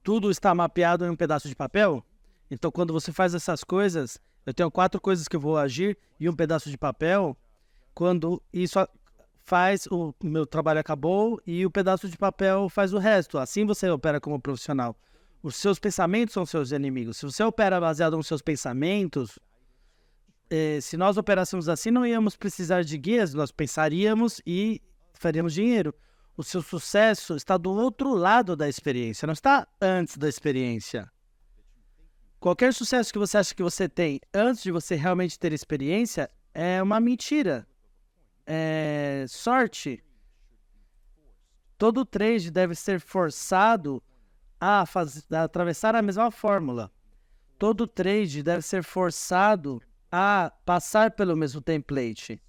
tudo está mapeado em um pedaço de papel. Então, quando você faz essas coisas, eu tenho 4 coisas que eu vou agir e um pedaço de papel. Quando isso faz, o meu trabalho acabou e o pedaço de papel faz o resto. Assim você opera como profissional. Os seus pensamentos são seus inimigos. Se você opera baseado nos seus pensamentos, se nós operássemos assim, não íamos precisar de guias, nós pensaríamos e faríamos dinheiro. O seu sucesso está do outro lado da experiência, não está antes da experiência. Qualquer sucesso que você acha que você tem antes de você realmente ter experiência é uma mentira. É sorte. Todo trade deve ser forçado a atravessar a mesma fórmula. Todo trade deve ser forçado a passar pelo mesmo template.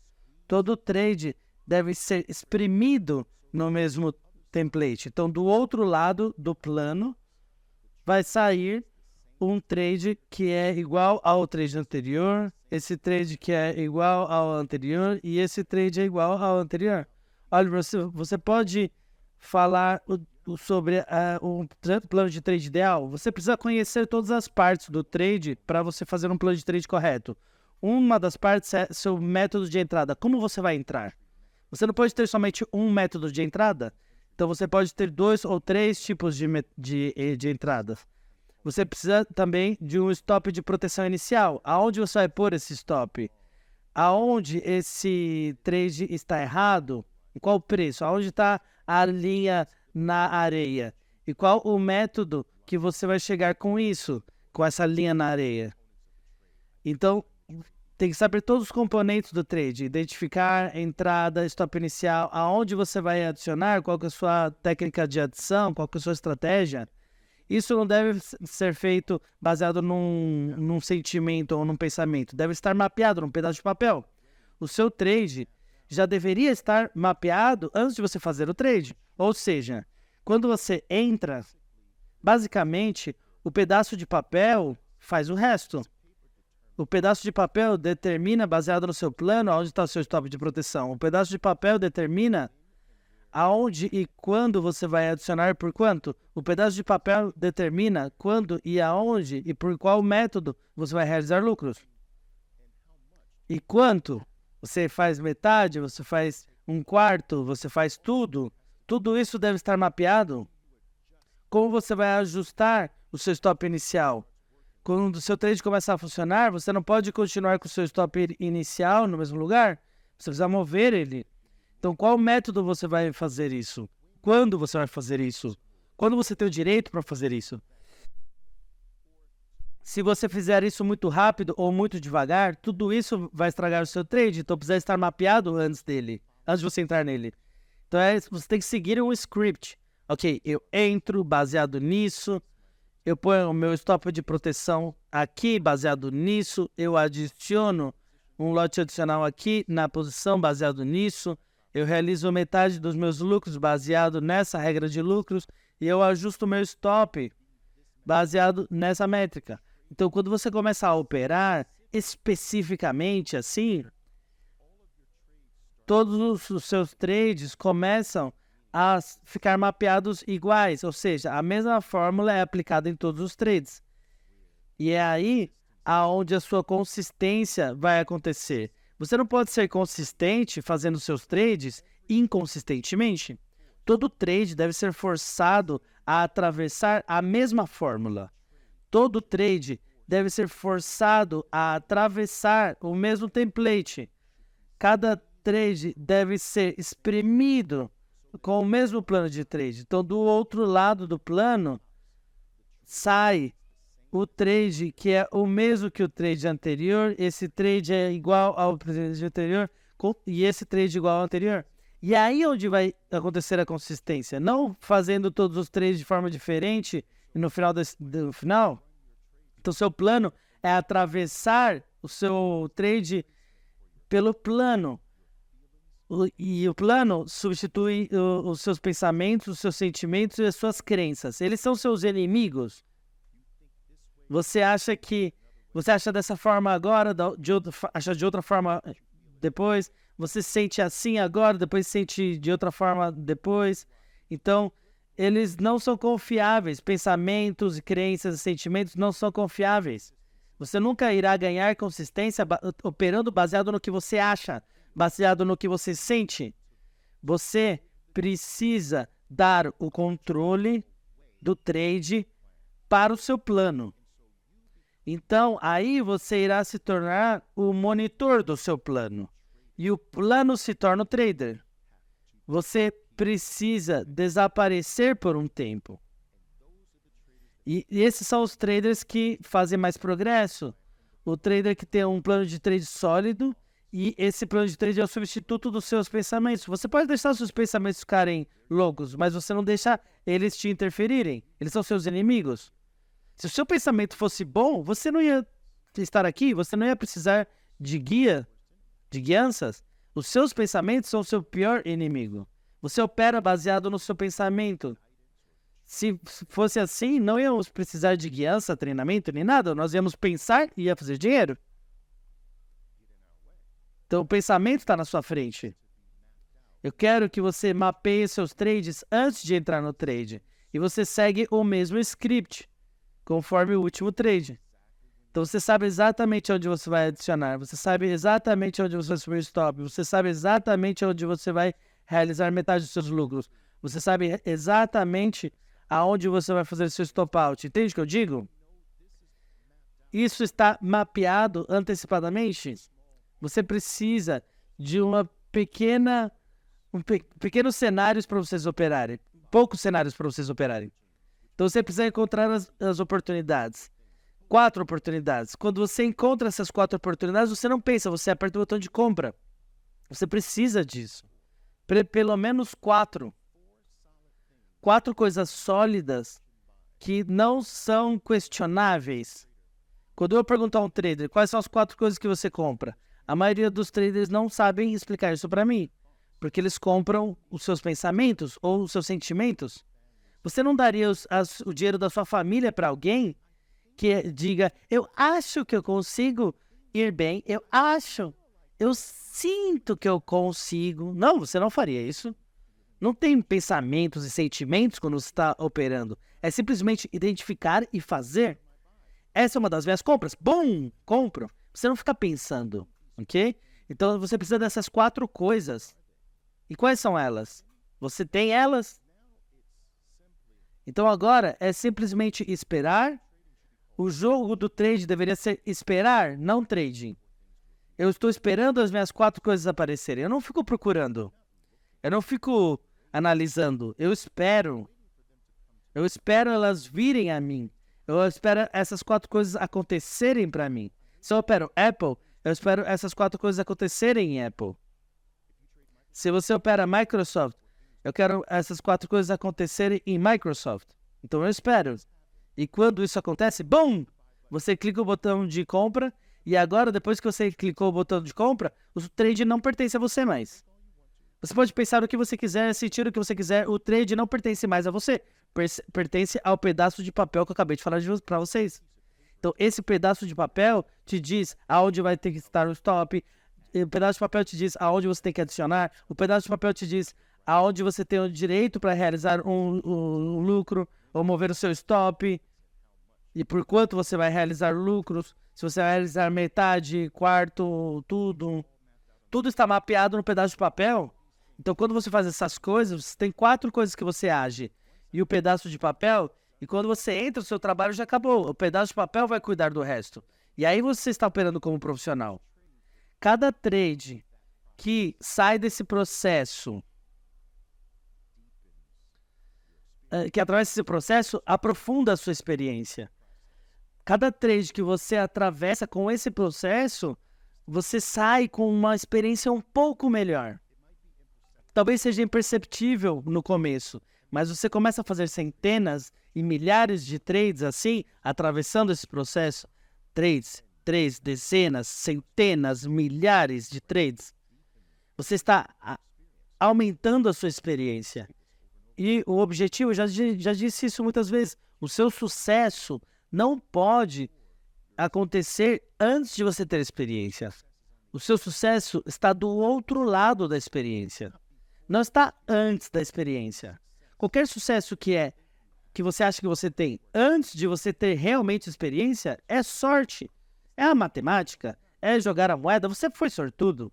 Todo trade deve ser exprimido no mesmo template. Então, do outro lado do plano, vai sair um trade que é igual ao trade anterior, esse trade que é igual ao anterior e esse trade é igual ao anterior. Olha, você pode falar sobre um plano de trade ideal. Você precisa conhecer todas as partes do trade para você fazer um plano de trade correto. Uma das partes é seu método de entrada. Como você vai entrar? Você não pode ter somente um método de entrada. Então, você pode ter 2 ou 3 tipos de entradas. Você precisa também de um stop de proteção inicial. Aonde você vai pôr esse stop? Aonde esse trade está errado? Em qual preço? Aonde está a linha na areia? E qual o método que você vai chegar com isso? Com essa linha na areia? Então, tem que saber todos os componentes do trade, identificar entrada, stop inicial, aonde você vai adicionar, qual que é a sua técnica de adição, qual que é a sua estratégia. Isso não deve ser feito baseado num sentimento ou num pensamento, deve estar mapeado num pedaço de papel. O seu trade já deveria estar mapeado antes de você fazer o trade. Ou seja, quando você entra, basicamente, o pedaço de papel faz o resto. O pedaço de papel determina, baseado no seu plano, onde está o seu stop de proteção. O pedaço de papel determina aonde e quando você vai adicionar por quanto. O pedaço de papel determina quando e aonde e por qual método você vai realizar lucros. E quanto? Você faz metade, você faz 1/4, você faz tudo. Tudo isso deve estar mapeado. Como você vai ajustar o seu stop inicial? Quando o seu trade começar a funcionar, você não pode continuar com o seu stop inicial no mesmo lugar. Você precisa mover ele. Então, qual método você vai fazer isso? Quando você vai fazer isso? Quando você tem o direito para fazer isso? Se você fizer isso muito rápido ou muito devagar, tudo isso vai estragar o seu trade. Então, precisa estar mapeado antes dele, antes de você entrar nele. Então, você tem que seguir um script. Ok, eu entro baseado nisso. Eu ponho o meu stop de proteção aqui, baseado nisso. Eu adiciono um lote adicional aqui na posição, baseado nisso. Eu realizo metade dos meus lucros baseado nessa regra de lucros. E eu ajusto o meu stop baseado nessa métrica. Então, quando você começa a operar especificamente assim, todos os seus trades começam a ficar mapeados iguais, ou seja, a mesma fórmula é aplicada em todos os trades. E é aí aonde a sua consistência vai acontecer. Você não pode ser consistente fazendo seus trades inconsistentemente. Todo trade deve ser forçado a atravessar a mesma fórmula. Todo trade deve ser forçado a atravessar o mesmo template. Cada trade deve ser exprimido com o mesmo plano de trade. Então, do outro lado do plano, sai o trade que é o mesmo que o trade anterior, esse trade é igual ao trade anterior e esse trade igual ao anterior. E aí onde vai acontecer a consistência, não fazendo todos os trades de forma diferente e no final do final. Então, seu plano é atravessar o seu trade pelo plano. E o plano substitui os seus pensamentos, os seus sentimentos e as suas crenças. Eles são seus inimigos. Você acha dessa forma agora, acha de outra forma depois. Você sente assim agora, depois sente de outra forma depois. Então, eles não são confiáveis. Pensamentos, crenças e sentimentos não são confiáveis. Você nunca irá ganhar consistência operando baseado no que você acha, baseado no que você sente. Você precisa dar o controle do trade para o seu plano. Então, aí você irá se tornar o monitor do seu plano. E o plano se torna o trader. Você precisa desaparecer por um tempo. E esses são os traders que fazem mais progresso. O trader que tem um plano de trade sólido, e esse plano de trade é o substituto dos seus pensamentos. Você pode deixar seus pensamentos ficarem loucos, mas você não deixa eles te interferirem. Eles são seus inimigos. Se o seu pensamento fosse bom, você não ia estar aqui, você não ia precisar de guianças. Os seus pensamentos são o seu pior inimigo. Você opera baseado no seu pensamento. Se fosse assim, não íamos precisar de guiança, treinamento, nem nada. Nós íamos pensar e ia fazer dinheiro. Então, o pensamento está na sua frente. Eu quero que você mapeie seus trades antes de entrar no trade. E você segue o mesmo script, conforme o último trade. Então, você sabe exatamente onde você vai adicionar. Você sabe exatamente onde você vai subir o stop. Você sabe exatamente onde você vai realizar metade dos seus lucros. Você sabe exatamente aonde você vai fazer seu stop out. Entende o que eu digo? Isso está mapeado antecipadamente. Você precisa de pequenos cenários para vocês operarem. Poucos cenários para vocês operarem. Então você precisa encontrar as oportunidades. 4 oportunidades. Quando você encontra essas 4 oportunidades, você não pensa, você aperta o botão de compra. Você precisa disso. Pelo menos 4. 4 coisas sólidas que não são questionáveis. Quando eu pergunto a um trader quais são as 4 coisas que você compra, a maioria dos traders não sabem explicar isso para mim, porque eles compram os seus pensamentos ou os seus sentimentos. Você não daria o dinheiro da sua família para alguém que diga, eu acho que eu consigo ir bem, eu sinto que eu consigo. Não, você não faria isso. Não tem pensamentos e sentimentos quando você está operando. É simplesmente identificar e fazer. Essa é uma das minhas compras. Bom, compro. Você não fica pensando, ok? Então você precisa dessas 4 coisas. E quais são elas? Você tem elas? Então agora é simplesmente esperar. O jogo do trade deveria ser esperar, não trading. Eu estou esperando as minhas 4 coisas aparecerem. Eu não fico procurando. Eu não fico analisando. Eu espero. Eu espero elas virem a mim. Eu espero essas 4 coisas acontecerem para mim. Se eu opero Apple, eu espero essas 4 coisas acontecerem em Apple. Se você opera Microsoft, eu quero essas 4 coisas acontecerem em Microsoft. Então eu espero. E quando isso acontece, bum! Você clica o botão de compra. E agora, depois que você clicou o botão de compra, o trade não pertence a você mais. Você pode pensar o que você quiser, sentir o que você quiser. O trade não pertence mais a você. Pertence ao pedaço de papel que eu acabei de falar para vocês. Então, esse pedaço de papel te diz aonde vai ter que estar o stop. O pedaço de papel te diz aonde você tem que adicionar. O pedaço de papel te diz aonde você tem o direito para realizar um lucro ou mover o seu stop. E por quanto você vai realizar lucros. Se você vai realizar metade, quarto, tudo. Tudo está mapeado no pedaço de papel. Então, quando você faz essas coisas, você tem 4 coisas que você age. E o pedaço de papel, e quando você entra, o seu trabalho já acabou. O pedaço de papel vai cuidar do resto. E aí você está operando como profissional. Cada trade que sai desse processo, que atravessa esse processo, aprofunda a sua experiência. Cada trade que você atravessa com esse processo, você sai com uma experiência um pouco melhor. Talvez seja imperceptível no começo, mas você começa a fazer centenas e milhares de trades assim, atravessando esse processo. Trades, dezenas, centenas, milhares de trades. Você está aumentando a sua experiência. E o objetivo, eu já disse isso muitas vezes, o seu sucesso não pode acontecer antes de você ter experiência. O seu sucesso está do outro lado da experiência. Não está antes da experiência. Qualquer sucesso que você acha que você tem antes de você ter realmente experiência é sorte. É a matemática, é jogar a moeda. Você foi sortudo,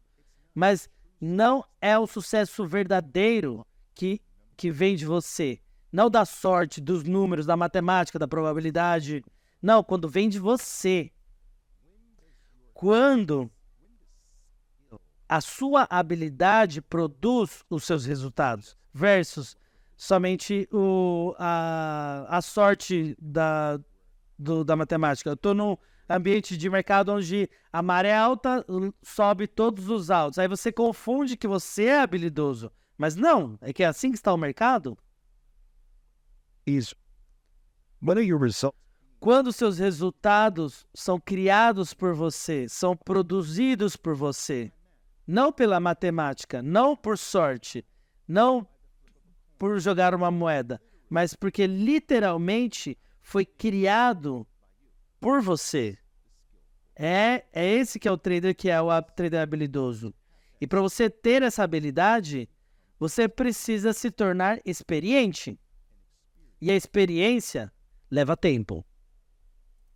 mas não é o sucesso verdadeiro que vem de você. Não da sorte, dos números, da matemática, da probabilidade. Não, quando vem de você. Quando a sua habilidade produz os seus resultados, versus somente a sorte da matemática. Eu estou num ambiente de mercado onde a maré alta sobe todos os altos. Aí você confunde que você é habilidoso. Mas não, é que é assim que está o mercado. Quando seus resultados são criados por você, são produzidos por você, não pela matemática, não por sorte, não por jogar uma moeda, mas porque literalmente foi criado por você. É esse que é o trader, que é o trader habilidoso. E para você ter essa habilidade, você precisa se tornar experiente. E a experiência leva tempo.